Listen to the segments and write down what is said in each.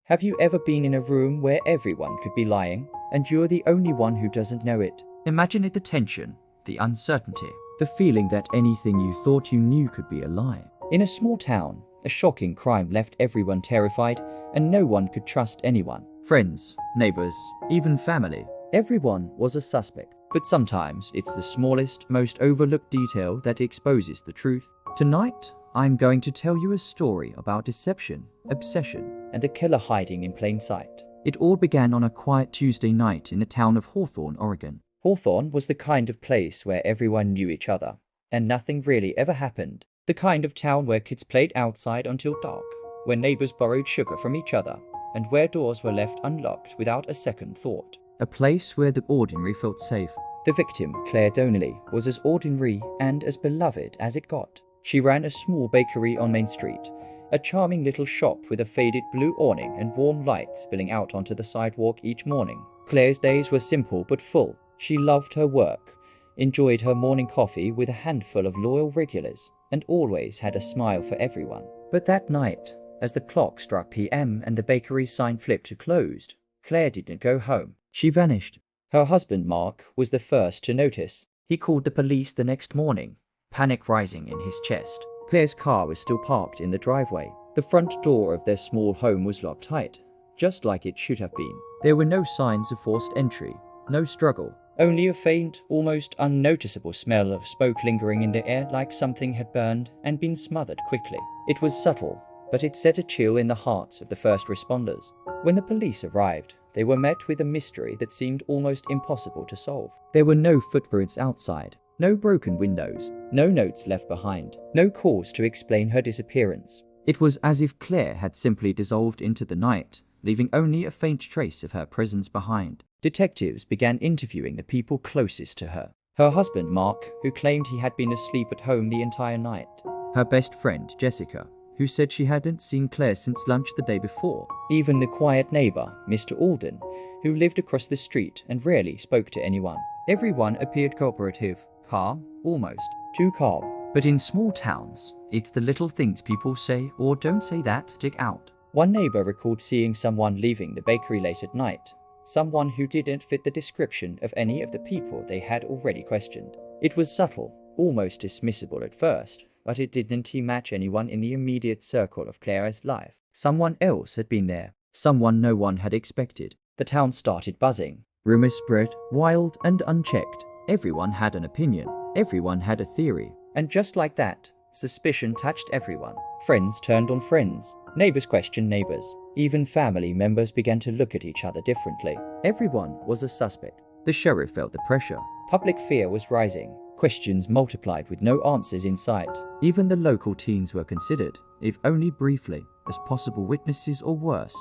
Have you ever been in a room where everyone could be lying, and you're the only one who doesn't know it? Imagine the tension, the uncertainty, the feeling that anything you thought you knew could be a lie. In a small town, a shocking crime left everyone terrified, and no one could trust anyone. Friends, neighbors, even family. Everyone was a suspect. But sometimes it's the smallest, most overlooked detail that exposes the truth. Tonight, I'm going to tell you a story about deception, obsession, and a killer hiding in plain sight. It all began on a quiet Tuesday night in the town of Hawthorne, Oregon. Hawthorne was the kind of place where everyone knew each other, and nothing really ever happened. The kind of town where kids played outside until dark, where neighbors borrowed sugar from each other, and where doors were left unlocked without a second thought. A place where the ordinary felt safe. The victim, Claire Donnelly, was as ordinary and as beloved as it got. She ran a small bakery on Main Street, a charming little shop with a faded blue awning and warm light spilling out onto the sidewalk each morning. Claire's days were simple but full. She loved her work, enjoyed her morning coffee with a handful of loyal regulars, and always had a smile for everyone. But that night, as the clock struck PM and the bakery's sign flipped to closed, Claire didn't go home. She vanished. Her husband, Mark, was the first to notice. He called the police the next morning, panic rising in his chest. Claire's car was still parked in the driveway. The front door of their small home was locked tight, just like it should have been. There were no signs of forced entry, no struggle, only a faint, almost unnoticeable smell of smoke lingering in the air like something had burned and been smothered quickly. It was subtle, but it set a chill in the hearts of the first responders. When the police arrived, they were met with a mystery that seemed almost impossible to solve. There were no footprints outside, no broken windows, no notes left behind, no cause to explain her disappearance. It was as if Claire had simply dissolved into the night, leaving only a faint trace of her presence behind. Detectives began interviewing the people closest to her. Her husband, Mark, who claimed he had been asleep at home the entire night. Her best friend, Jessica, who said she hadn't seen Claire since lunch the day before. Even the quiet neighbor, Mr. Alden, who lived across the street and rarely spoke to anyone. Everyone appeared cooperative, calm, almost too calm. But in small towns, it's the little things people say or don't say that stick out. One neighbor recalled seeing someone leaving the bakery late at night, someone who didn't fit the description of any of the people they had already questioned. It was subtle, almost dismissible at first, but it didn't match anyone in the immediate circle of Claire's life. Someone else had been there, someone no one had expected. The town started buzzing. Rumors spread, wild and unchecked. Everyone had an opinion, everyone had a theory. And just like that, suspicion touched everyone. Friends turned on friends, neighbors questioned neighbors. Even family members began to look at each other differently. Everyone was a suspect. The sheriff felt the pressure. Public fear was rising. Questions multiplied with no answers in sight. Even the local teens were considered, if only briefly, as possible witnesses or worse,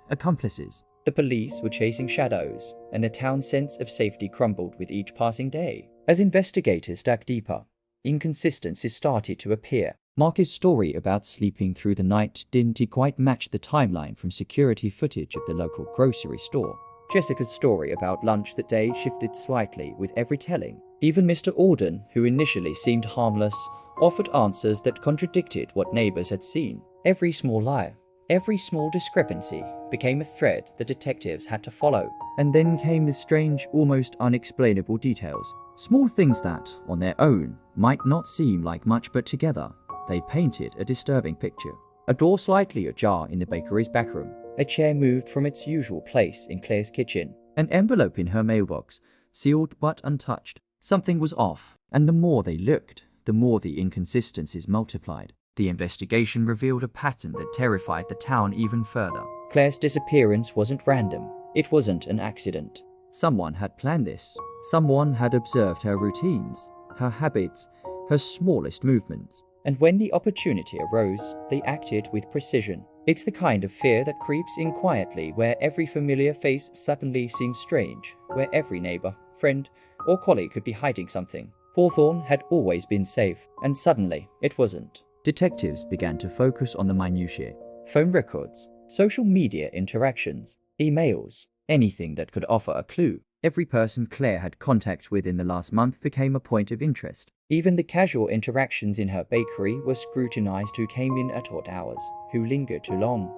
accomplices. The police were chasing shadows, and the town's sense of safety crumbled with each passing day. As investigators dug deeper, inconsistencies started to appear. Mark's story about sleeping through the night didn't quite match the timeline from security footage of the local grocery store. Jessica's story about lunch that day shifted slightly with every telling. Even Mr. Alden, who initially seemed harmless, offered answers that contradicted what neighbors had seen. Every small lie, every small discrepancy became a thread the detectives had to follow. And then came the strange, almost unexplainable details. Small things that, on their own, might not seem like much, but together, they painted a disturbing picture. A door slightly ajar in the bakery's back room. A chair moved from its usual place in Claire's kitchen. An envelope in her mailbox, sealed but untouched. Something was off, and the more they looked, the more the inconsistencies multiplied. The investigation revealed a pattern that terrified the town even further. Claire's disappearance wasn't random. It wasn't an accident. Someone had planned this. Someone had observed her routines, her habits, her smallest movements. And when the opportunity arose, they acted with precision. It's the kind of fear that creeps in quietly, where every familiar face suddenly seems strange, where every neighbor, friend, or colleague could be hiding something. Hawthorne had always been safe, and suddenly it wasn't. Detectives began to focus on the minutiae. Phone records, social media interactions, emails, anything that could offer a clue. Every person Claire had contact with in the last month became a point of interest. Even the casual interactions in her bakery were scrutinized. Who came in at odd hours, who lingered too long,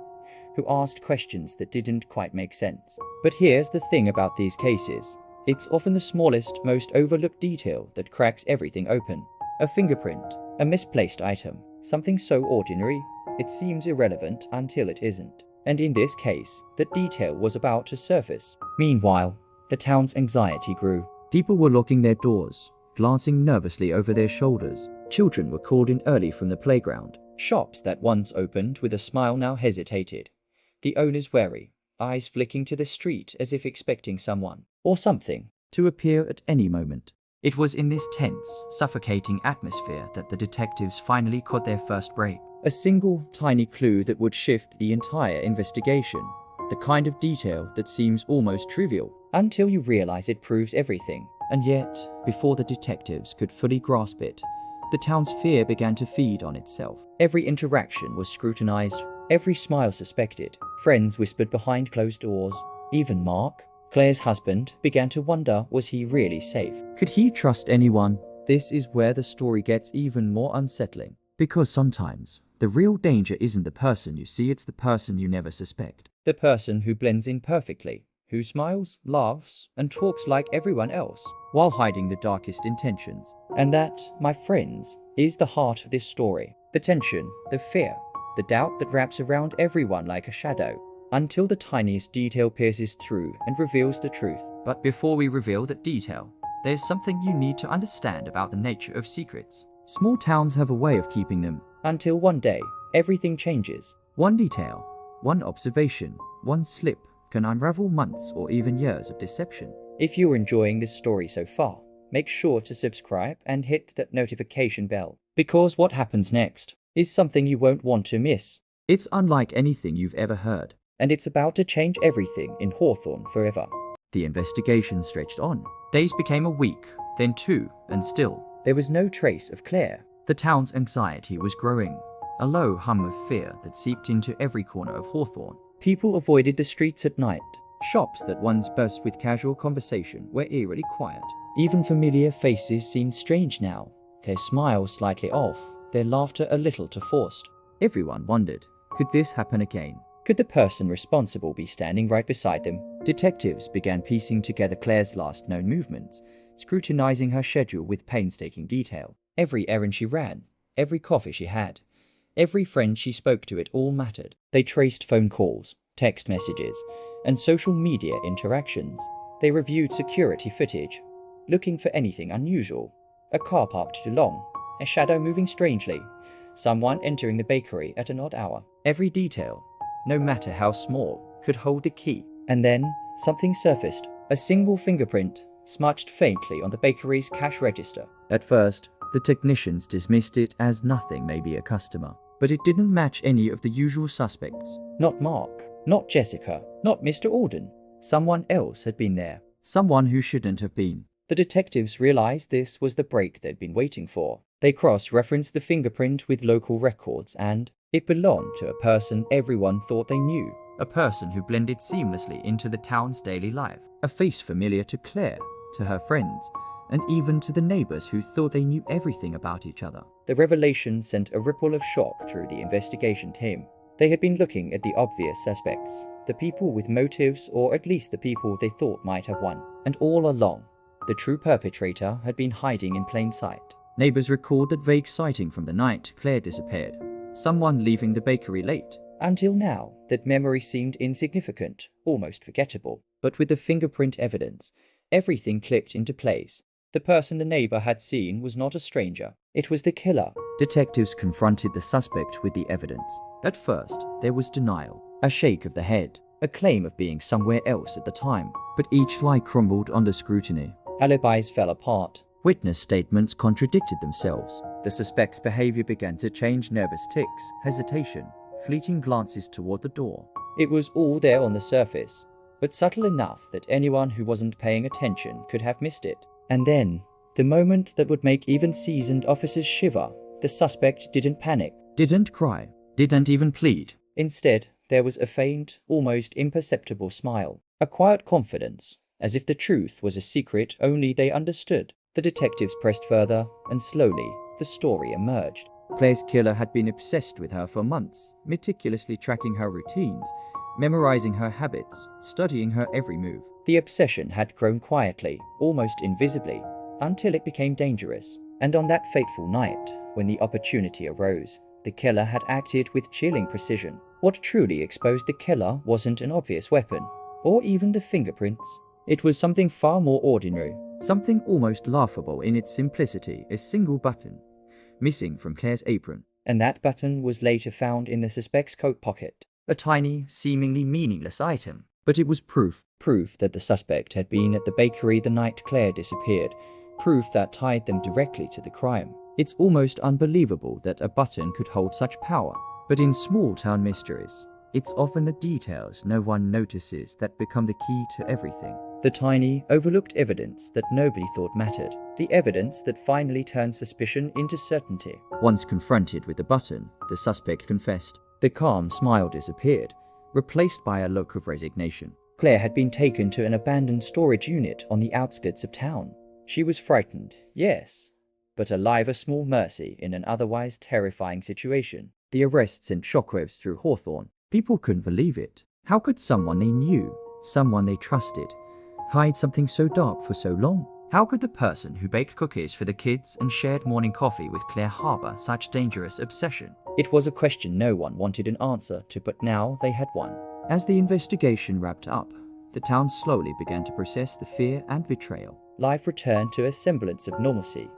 who asked questions that didn't quite make sense. But here's the thing about these cases. It's often the smallest, most overlooked detail that cracks everything open. A fingerprint, a misplaced item, something so ordinary, it seems irrelevant until it isn't. And in this case, that detail was about to surface. Meanwhile, the town's anxiety grew. People were locking their doors, glancing nervously over their shoulders. Children were called in early from the playground. Shops that once opened with a smile now hesitated. The owners wary, eyes flicking to the street as if expecting someone, or something, to appear at any moment. It was in this tense, suffocating atmosphere that the detectives finally caught their first break. A single, tiny clue that would shift the entire investigation. The kind of detail that seems almost trivial, until you realize it proves everything. And yet, before the detectives could fully grasp it, the town's fear began to feed on itself. Every interaction was scrutinized, every smile suspected. Friends whispered behind closed doors. Even Mark, Claire's husband, began to wonder, was he really safe? Could he trust anyone? This is where the story gets even more unsettling. Because sometimes, the real danger isn't the person you see, it's the person you never suspect. The person who blends in perfectly, who smiles, laughs, and talks like everyone else, while hiding the darkest intentions. And that, my friends, is the heart of this story. The tension, the fear, the doubt that wraps around everyone like a shadow, until the tiniest detail pierces through and reveals the truth. But before we reveal that detail, there's something you need to understand about the nature of secrets. Small towns have a way of keeping them, until one day, everything changes. One detail, one observation, one slip can unravel months or even years of deception. If you're enjoying this story so far, make sure to subscribe and hit that notification bell, because what happens next is something you won't want to miss. It's unlike anything you've ever heard, and it's about to change everything in Hawthorne forever. The investigation stretched on. Days became a week, then 2, and still, there was no trace of Claire. The town's anxiety was growing, a low hum of fear that seeped into every corner of Hawthorne. People avoided the streets at night. Shops that once buzzed with casual conversation were eerily quiet. Even familiar faces seemed strange now, their smiles slightly off, their laughter a little too forced. Everyone wondered, could this happen again? Could the person responsible be standing right beside them? Detectives began piecing together Claire's last known movements, scrutinizing her schedule with painstaking detail. Every errand she ran, every coffee she had, every friend she spoke to, it all mattered. They traced phone calls, text messages, and social media interactions. They reviewed security footage, looking for anything unusual. A car parked too long, a shadow moving strangely, someone entering the bakery at an odd hour. Every detail, no matter how small, could hold the key. And then, something surfaced. A single fingerprint, smudged faintly on the bakery's cash register. At first, the technicians dismissed it as nothing, maybe a customer. But it didn't match any of the usual suspects. Not Mark, not Jessica, not Mr. Alden. Someone else had been there. Someone who shouldn't have been. The detectives realized this was the break they'd been waiting for. They cross-referenced the fingerprint with local records, and it belonged to a person everyone thought they knew. A person who blended seamlessly into the town's daily life. A face familiar to Claire, to her friends, and even to the neighbors who thought they knew everything about each other. The revelation sent a ripple of shock through the investigation team. They had been looking at the obvious suspects, the people with motives, or at least the people they thought might have won. And all along, the true perpetrator had been hiding in plain sight. Neighbors recalled that vague sighting from the night Claire disappeared. Someone leaving the bakery late. Until now, that memory seemed insignificant, almost forgettable. But with the fingerprint evidence, everything clicked into place. The person the neighbor had seen was not a stranger. It was the killer. Detectives confronted the suspect with the evidence. At first, there was denial, a shake of the head, a claim of being somewhere else at the time. But each lie crumbled under scrutiny. Alibis fell apart. Witness statements contradicted themselves. The suspect's behavior began to change: nervous tics, hesitation, fleeting glances toward the door. It was all there on the surface, but subtle enough that anyone who wasn't paying attention could have missed it. And then, the moment that would make even seasoned officers shiver, the suspect didn't panic, didn't cry, didn't even plead. Instead, there was a faint, almost imperceptible smile, a quiet confidence, as if the truth was a secret only they understood. The detectives pressed further, and slowly, the story emerged. Claire's killer had been obsessed with her for months, meticulously tracking her routines, memorizing her habits, studying her every move. The obsession had grown quietly, almost invisibly, until it became dangerous. And on that fateful night, when the opportunity arose, the killer had acted with chilling precision. What truly exposed the killer wasn't an obvious weapon, or even the fingerprints. It was something far more ordinary, something almost laughable in its simplicity: a single button, missing from Claire's apron. And that button was later found in the suspect's coat pocket. A tiny, seemingly meaningless item. But it was proof that the suspect had been at the bakery the night Claire disappeared, proof that tied them directly to the crime. It's almost unbelievable that a button could hold such power. But in small-town mysteries, it's often the details no one notices that become the key to everything. The tiny, overlooked evidence that nobody thought mattered. The evidence that finally turned suspicion into certainty. Once confronted with the button, the suspect confessed. The calm smile disappeared, replaced by a look of resignation. Claire had been taken to an abandoned storage unit on the outskirts of town. She was frightened, yes, but alive, a small mercy in an otherwise terrifying situation. The arrest sent shockwaves through Hawthorne. People couldn't believe it. How could someone they knew, someone they trusted, hide something so dark for so long? How could the person who baked cookies for the kids and shared morning coffee with Claire harbor such dangerous obsession? It was a question no one wanted an answer to, but now they had one. As the investigation wrapped up, the town slowly began to process the fear and betrayal. Life returned to a semblance of normalcy,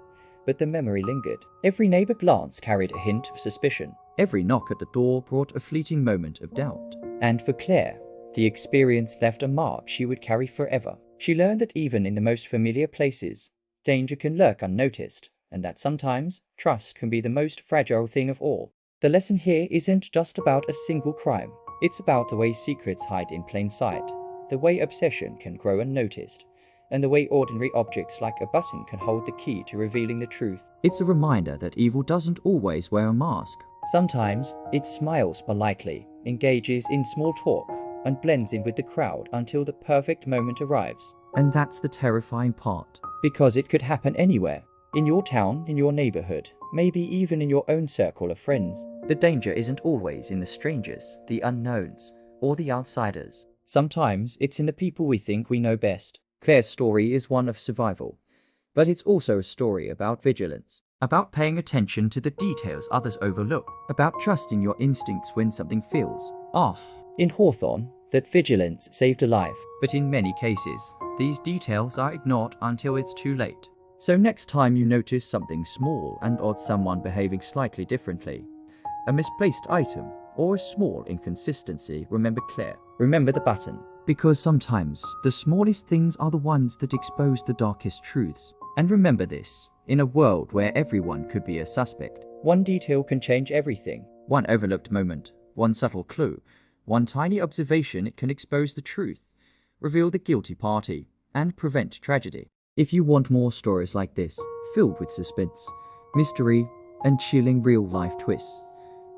but the memory lingered. Every neighbor glance carried a hint of suspicion. Every knock at the door brought a fleeting moment of doubt. And for Claire, the experience left a mark she would carry forever. She learned that even in the most familiar places, danger can lurk unnoticed, and that sometimes trust can be the most fragile thing of all. The lesson here isn't just about a single crime. It's about the way secrets hide in plain sight, the way obsession can grow unnoticed, and the way ordinary objects like a button can hold the key to revealing the truth. It's a reminder that evil doesn't always wear a mask. Sometimes it smiles politely, engages in small talk, and blends in with the crowd until the perfect moment arrives. And that's the terrifying part, because it could happen anywhere. In your town, in your neighborhood, maybe even in your own circle of friends. The danger isn't always in the strangers, the unknowns, or the outsiders. Sometimes it's in the people we think we know best. Claire's story is one of survival, but it's also a story about vigilance, about paying attention to the details others overlook, about trusting your instincts when something feels off. In Hawthorne, that vigilance saved a life, but in many cases, these details are ignored until it's too late. So next time you notice something small and odd, someone behaving slightly differently, a misplaced item, or a small inconsistency, remember Claire. Remember the button. Because sometimes the smallest things are the ones that expose the darkest truths. And remember this, in a world where everyone could be a suspect, one detail can change everything. One overlooked moment, one subtle clue, one tiny observation, it can expose the truth, reveal the guilty party, and prevent tragedy. If you want more stories like this, filled with suspense, mystery, and chilling real-life twists,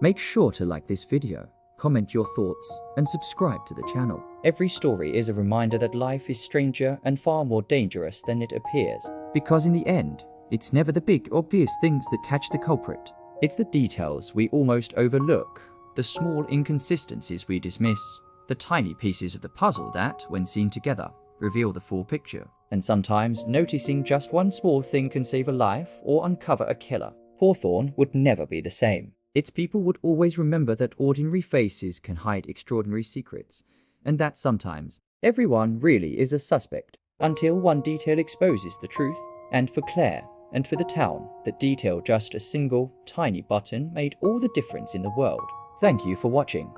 make sure to like this video, comment your thoughts, and subscribe to the channel. Every story is a reminder that life is stranger and far more dangerous than it appears. Because in the end, it's never the big, obvious things that catch the culprit. It's the details we almost overlook, the small inconsistencies we dismiss, the tiny pieces of the puzzle that, when seen together, reveal the full picture. And sometimes noticing just one small thing can save a life or uncover a killer. Hawthorne would never be the same. Its people would always remember that ordinary faces can hide extraordinary secrets, and that sometimes everyone really is a suspect, until one detail exposes the truth. And for Claire, and for the town, that detail, just a single, tiny button, made all the difference in the world. Thank you for watching.